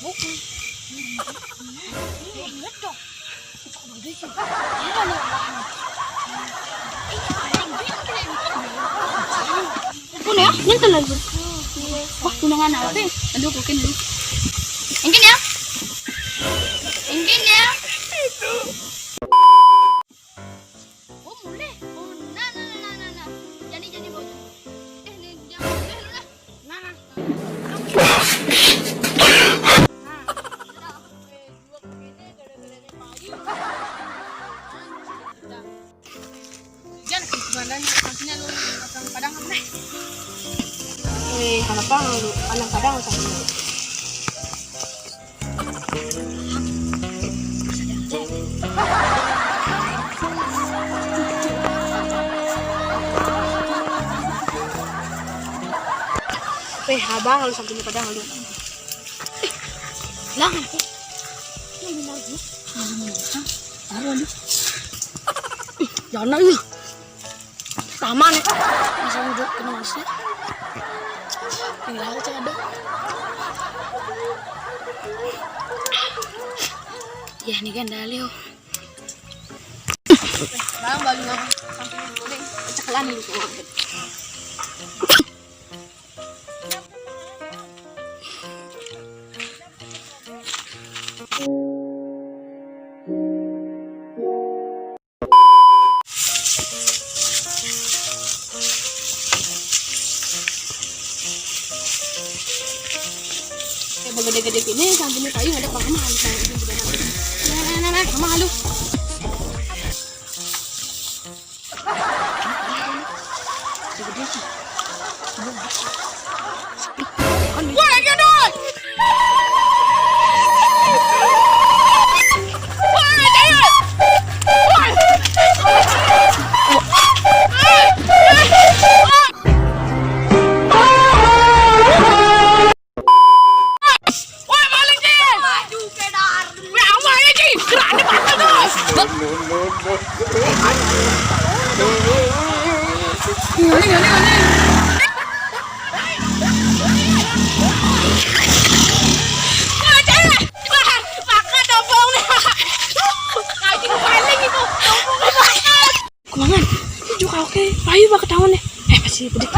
Pun ya, nyentuh lagi. Wah, tunangan apa? Aduh, mungkin dulu. Mungkin ya. Mungkin ya. Oh, mulai. Oh, nah. Jadi bau. Nih, dia dulu lah. Nah. Kenapa lu kadang-kadang sama abang lu sampai padang lu. Lang. Ini lagi. Taruh aduh. Jangan ya. Taman ya. Bisa duduk kena masnya. Tinggal aja ada. Ya ini kan dalio. Bang balik sampai dulu. Ceklan itu. Gede-gede gini sambil kayu ada Pak Mama nah sama halu payu bakal tahun nih. Masih bedik.